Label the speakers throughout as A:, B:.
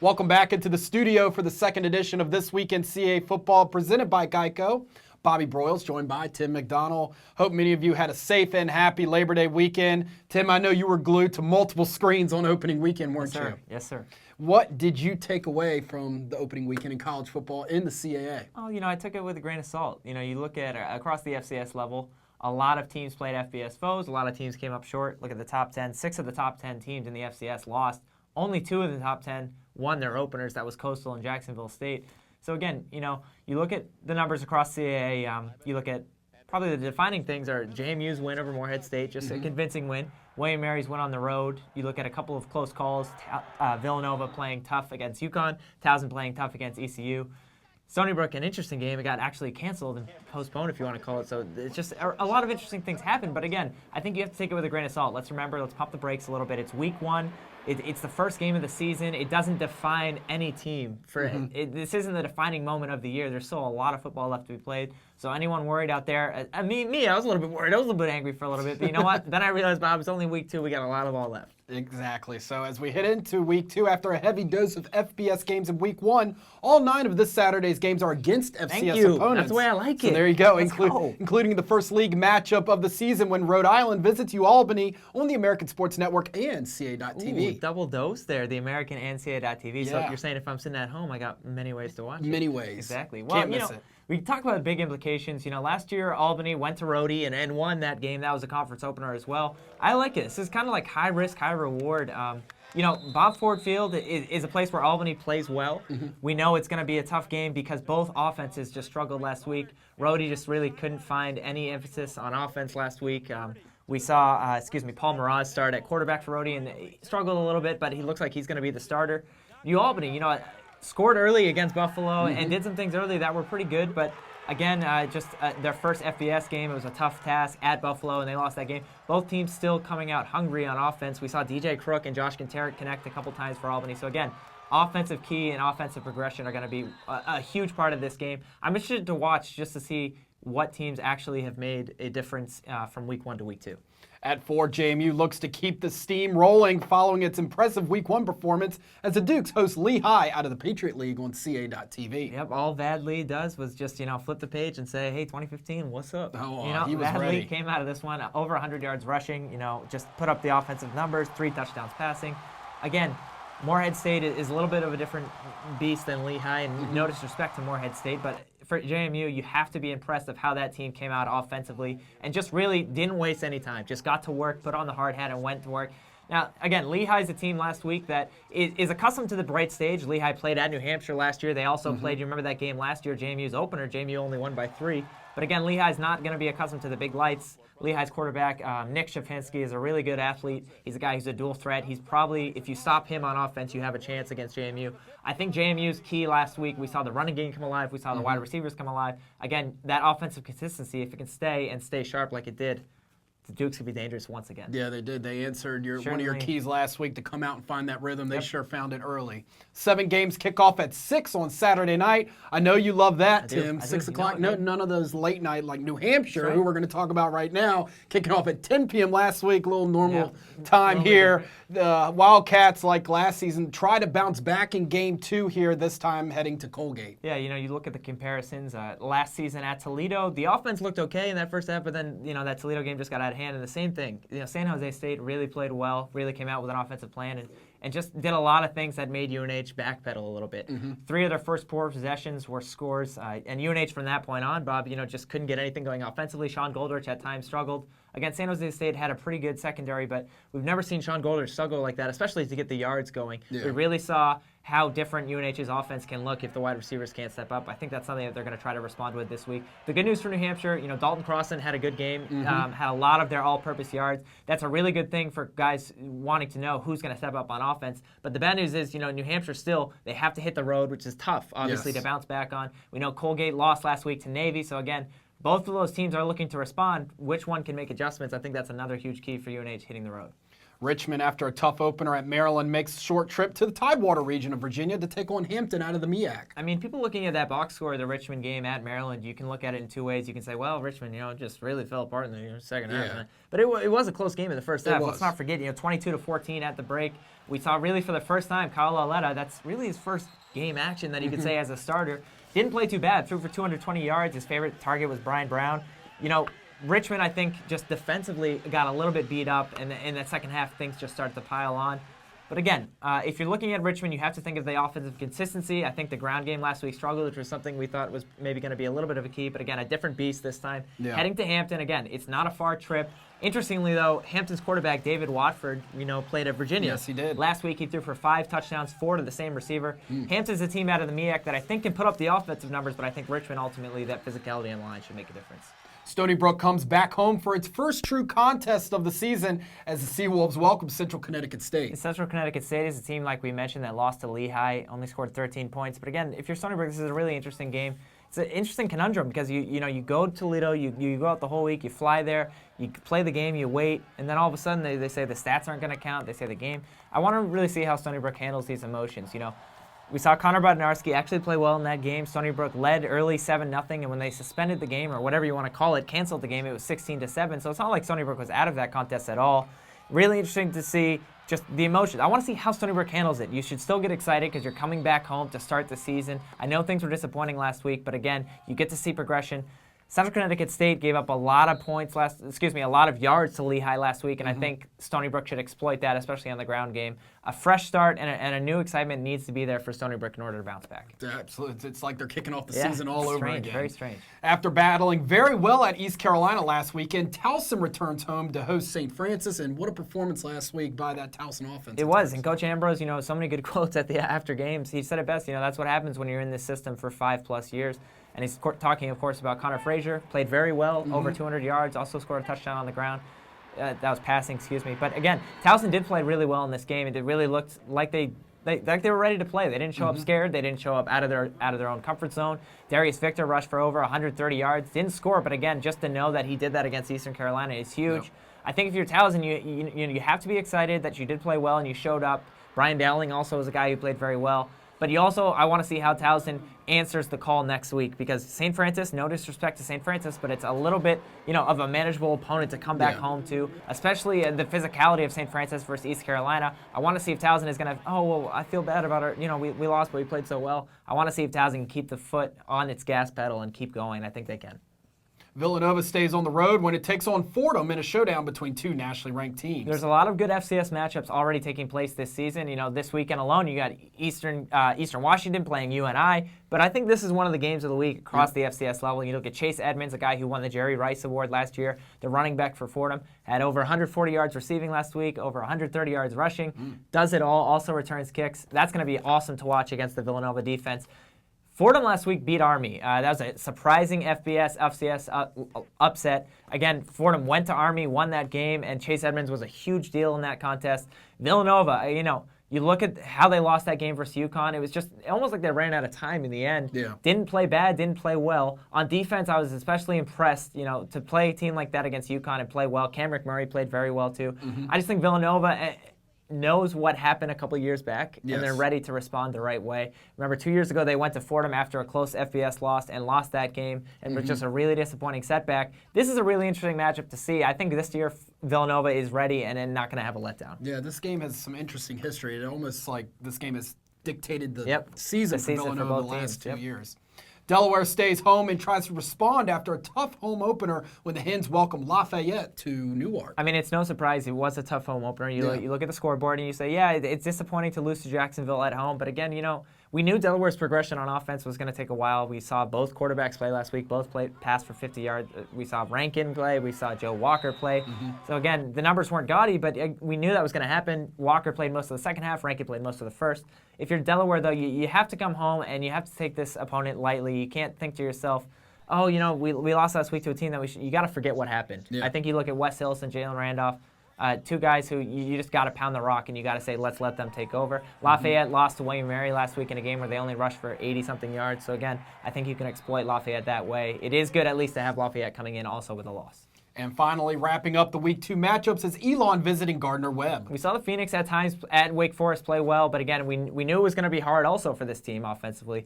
A: Welcome back into the studio for the second edition of This Week in CAA Football presented by Geico. Bobby Broyles joined by Tim McDonald. Hope many of you had a safe and happy Labor Day weekend. Tim, I know you were glued to multiple screens on opening weekend, weren't you?
B: Yes, sir.
A: What did you take away from the opening weekend in college football in the CAA?
B: Oh, I took it with a grain of salt. You look at across the FCS level, a lot of teams played FBS foes. A lot of teams came up short. Look at the top 10. 6 of the top 10 teams in the FCS lost. Only 2 of the top 10 won their openers. That was Coastal and Jacksonville State. So again, you look at the numbers across CAA. You look at probably the defining things are JMU's win over Morehead State, just a convincing win. William Mary's win on the road. You look at a couple of close calls. Villanova playing tough against UConn. Towson playing tough against ECU. Stony Brook, an interesting game. It got actually canceled and postponed, if you want to call it. So it's just a lot of interesting things happen. But again, I think you have to take it with a grain of salt. Let's pop the brakes a little bit. It's week 1. It's the first game of the season. It doesn't define any team. This isn't the defining moment of the year. There's still a lot of football left to be played. So anyone worried out there, I was a little bit worried. I was a little bit angry for a little bit. But you know what? Then I realized, Bob, it's only week 2. We got a lot of ball left.
A: Exactly. So as we head into week 2, after a heavy dose of FBS games in week 1, all 9 of this Saturday's games are against FCS opponents.
B: That's the way I like it.
A: So there you go,
B: go.
A: Including the first league matchup of the season when Rhode Island visits Albany on the American Sports Network and CA.TV.
B: Ooh, double dose there, the American and CA.TV.
A: Yeah.
B: So you're saying if I'm sitting at home, I got many ways to watch it.
A: Many ways.
B: Exactly.
A: Well, can't miss it.
B: We talked about big implications. Last year Albany went to Rhode and won that game. That was a conference opener as well. I like it. This is kind of like high risk, high reward. Bob Ford Field is a place where Albany plays well. We know it's going to be a tough game because both offenses just struggled last week. Rhode just really couldn't find any emphasis on offense last week. We saw, Paul Miraz start at quarterback for Rhode and he struggled a little bit, but he looks like he's going to be the starter. Albany, scored early against Buffalo and did some things early that were pretty good, but again, their first FBS game, it was a tough task at Buffalo, and they lost that game. Both teams still coming out hungry on offense. We saw DJ Crook and Josh Kinterick connect a couple times for Albany. So again, offensive key and offensive progression are going to be a huge part of this game. I'm interested to watch just to see what teams actually have made a difference from week 1 to week 2.
A: At 4, JMU looks to keep the steam rolling following its impressive Week 1 performance as the Dukes host Lehigh out of the Patriot League on CA.TV.
B: Yep, all Vad Lee does was just, flip the page and say, hey, 2015, what's up?
A: He was
B: Vad
A: ready.
B: Lee came out of this one over 100 yards rushing, just put up the offensive numbers, 3 touchdowns passing. Again, Morehead State is a little bit of a different beast than Lehigh, and no disrespect to Morehead State, but for JMU, you have to be impressed of how that team came out offensively and just really didn't waste any time. Just got to work, put on the hard hat, and went to work. Now, again, Lehigh's a team last week that is accustomed to the bright stage. Lehigh played at New Hampshire last year. They also played, you remember that game last year, JMU's opener. JMU only won by 3. But again, Lehigh's not going to be accustomed to the big lights. Lehigh's quarterback, Nick Shafinsky, is a really good athlete. He's a guy who's a dual threat. He's probably, if you stop him on offense, you have a chance against JMU. I think JMU's key last week, we saw the running game come alive. We saw the wide receivers come alive. Again, that offensive consistency, if it can stay sharp like it did, the Dukes could be dangerous once again.
A: Yeah, they did. They answered one of your
B: Certainly.
A: keys last week to come out and find that rhythm. They sure found it early. 7 games kick off at 6 on Saturday night. I know you love that, Tim. 6 o'clock. None of those late night like New Hampshire, who we're going to talk about right now, kicking off at 10 p.m. last week. A little normal time here. The Wildcats, like last season, try to bounce back in game 2 here, this time heading to Colgate.
B: Yeah, you look at the comparisons. Last season at Toledo, the offense looked okay in that first half, but then, that Toledo game just got out of hand. And the same thing, San Jose State really played well, really came out with an offensive plan, and just did a lot of things that made UNH backpedal a little bit. 3 of their first 4 possessions were scores, and UNH from that point on, Bob, just couldn't get anything going offensively. Sean Goldrich at times struggled. Again, San Jose State had a pretty good secondary, but we've never seen Sean Goldrich struggle like that, especially to get the yards going.
A: Yeah.
B: We really saw how different UNH's offense can look if the wide receivers can't step up. I think that's something that they're going to try to respond with this week. The good news for New Hampshire, Dalton Crossan had a good game, had a lot of their all-purpose yards. That's a really good thing for guys wanting to know who's going to step up on offense. But the bad news is, New Hampshire still, they have to hit the road, which is tough, obviously, to bounce back on. We know Colgate lost last week to Navy, so again, both of those teams are looking to respond. Which one can make adjustments? I think that's another huge key for UNH hitting the road.
A: Richmond, after a tough opener at Maryland, makes a short trip to the Tidewater region of Virginia to take on Hampton out of the MEAC.
B: I mean, people looking at that box score of the Richmond game at Maryland, you can look at it in two ways. You can say, well, Richmond, just really fell apart in the second half. But it was a close game in the first half. Let's not forget, 22-14 at the break. We saw really for the first time Kyle Lauletta, that's really his first game action that you could say as a starter. Didn't play too bad. Threw for 220 yards. His favorite target was Brian Brown. Richmond, I think, just defensively got a little bit beat up, and in that second half, things just started to pile on. But again, if you're looking at Richmond, you have to think of the offensive consistency. I think the ground game last week struggled, which was something we thought was maybe going to be a little bit of a key. But again, a different beast this time. Yeah. Heading to Hampton, again, it's not a far trip. Interestingly, though, Hampton's quarterback, David Watford, played at Virginia.
A: Yes, he did.
B: Last week, he threw for 5 touchdowns, 4 to the same receiver. Hampton's a team out of the MEAC that I think can put up the offensive numbers, but I think Richmond, ultimately, that physicality in line should make a difference.
A: Stony Brook comes back home for its first true contest of the season as the Seawolves welcome Central Connecticut State.
B: Central Connecticut State is a team, like we mentioned, that lost to Lehigh, only scored 13 points. But again, if you're Stony Brook, this is a really interesting game. It's an interesting conundrum because you go to Toledo, you go out the whole week, you fly there, you play the game, you wait, and then all of a sudden they say the stats aren't going to count, they say the game. I want to really see how Stony Brook handles these emotions. We saw Connor Bodnarski actually play well in that game. Stony Brook led early 7-0, and when they suspended the game, or whatever you want to call it, canceled the game, it was 16-7. So it's not like Stony Brook was out of that contest at all. Really interesting to see just the emotions. I want to see how Stony Brook handles it. You should still get excited because you're coming back home to start the season. I know things were disappointing last week, but again, you get to see progression. Central Connecticut State gave up a lot of a lot of yards to Lehigh last week, and I think Stony Brook should exploit that, especially on the ground game. A fresh start and a new excitement needs to be there for Stony Brook in order to bounce back.
A: Absolutely. It's like they're kicking off the season all over again.
B: Very strange.
A: After battling very well at East Carolina last weekend, Towson returns home to host St. Francis, and what a performance last week by that Towson offense.
B: It was, and Coach Ambrose, so many good quotes after games. He said it best, that's what happens when you're in this system for 5+ years. And he's talking, of course, about Connor Frazier. Played very well, over 200 yards, also scored a touchdown on the ground. That was passing, But again, Towson did play really well in this game. It really looked like they were ready to play. They didn't show up scared. They didn't show up out of their own comfort zone. Darius Victor rushed for over 130 yards. Didn't score, but again, just to know that he did that against Eastern Carolina is huge. Yep. I think if you're Towson, you have to be excited that you did play well and you showed up. Brian Dowling also was a guy who played very well. But I want to see how Towson answers the call next week because St. Francis, no disrespect to St. Francis, but it's a little bit, of a manageable opponent to come back home to, especially the physicality of St. Francis versus East Carolina. I want to see if Towson is going to, I feel bad about our, we lost, but we played so well. I want to see if Towson can keep the foot on its gas pedal and keep going. I think they can.
A: Villanova stays on the road when it takes on Fordham in a showdown between two nationally ranked teams.
B: There's a lot of good FCS matchups already taking place this season. This weekend alone, you got Eastern Washington playing UNI. But I think this is one of the games of the week across the FCS level. You look at Chase Edmonds, a guy who won the Jerry Rice Award last year, the running back for Fordham, had over 140 yards receiving last week, over 130 yards rushing, does it all, also returns kicks. That's going to be awesome to watch against the Villanova defense. Fordham last week beat Army. That was a surprising FCS upset. Again, Fordham went to Army, won that game, and Chase Edmonds was a huge deal in that contest. Villanova, you look at how they lost that game versus UConn. It was just almost like they ran out of time in the end. Yeah. Didn't play bad, didn't play well. On defense, I was especially impressed, to play a team like that against UConn and play well. Cam McMurray played very well, too. I just think Villanova knows what happened a couple years back, and they're ready to respond the right way. Remember, 2 years ago, they went to Fordham after a close FBS loss and lost that game, and was just a really disappointing setback. This is a really interesting matchup to see. I think this year, Villanova is ready and then not going to have a letdown.
A: Yeah, this game has some interesting history. It almost like this game has dictated the season for Villanova the last 2 years. Delaware stays home and tries to respond after a tough home opener when the Hens welcome Lafayette to Newark.
B: I mean, it's no surprise it was a tough home opener. You look at the scoreboard and you say, it's disappointing to lose to Jacksonville at home. But again, we knew Delaware's progression on offense was going to take a while. We saw both quarterbacks play last week. Both passed for 50 yards. We saw Rankin play. We saw Joe Walker play. So again, the numbers weren't gaudy, but we knew that was going to happen. Walker played most of the second half. Rankin played most of the first. If you're Delaware, though, you have to come home and you have to take this opponent lightly. You can't think to yourself, we lost last week to a team that you got to forget what happened. Yeah. I think you look at Wes Hillis and Jalen Randolph. Two guys who you just got to pound the rock and you got to say, let's let them take over. Lafayette lost to William & Mary last week in a game where they only rushed for 80-something yards. So again, I think you can exploit Lafayette that way. It is good at least to have Lafayette coming in also with a loss.
A: And finally, wrapping up the Week 2 matchups is Elon visiting Gardner Webb.
B: We saw the Phoenix at times at Wake Forest play well, but again, we knew it was going to be hard also for this team offensively.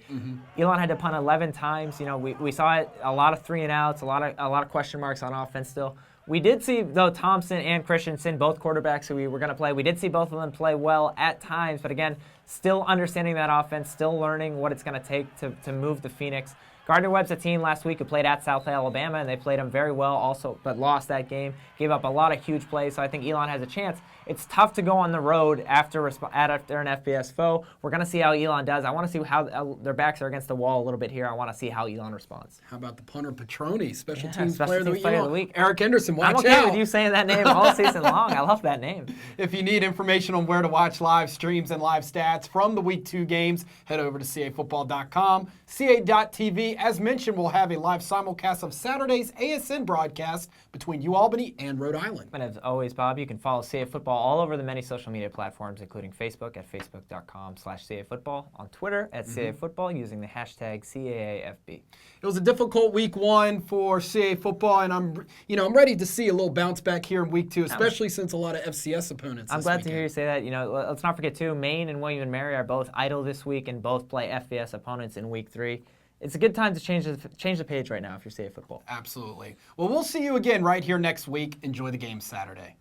B: Elon had to punt 11 times. We saw it, a lot of 3-and-outs, a lot of question marks on offense still. We did see, though, Thompson and Christensen, both quarterbacks who we were going to play, we did see both of them play well at times, but again, still understanding that offense, still learning what it's going to take to move the Phoenix. Gardner Webb's a team last week who played at South Alabama, and they played them very well also, but lost that game, gave up a lot of huge plays, so I think Elon has a chance. It's tough to go on the road after an FBS foe. We're going to see how Elon does. I want to see how their backs are against the wall a little bit here. I want to see how Elon responds.
A: How about the punter Petroni, special teams player of the week?
B: Eric
A: Henderson, watch
B: out. I'm okay with you saying that name all season long. I love that name.
A: If you need information on where to watch live streams and live stats from the Week 2 games, head over to cafootball.com. CA.TV, as mentioned, will have a live simulcast of Saturday's ASN broadcast between Albany and Rhode Island.
B: And as always, Bob, you can follow CA Football all over the many social media platforms, including Facebook at facebook.com/CA Football, on Twitter at CA Football using the hashtag CAAFB.
A: It was a difficult Week 1 for CA Football, and I'm ready to see a little bounce back here in Week 2, especially since a lot of FCS opponents.
B: I'm glad to hear you say that. Let's not forget too, Maine and William and Mary are both idle this week and both play FBS opponents in Week 3. It's a good time to change the page right now if you're CA Football.
A: Absolutely. Well, we'll see you again right here next week. Enjoy the game Saturday.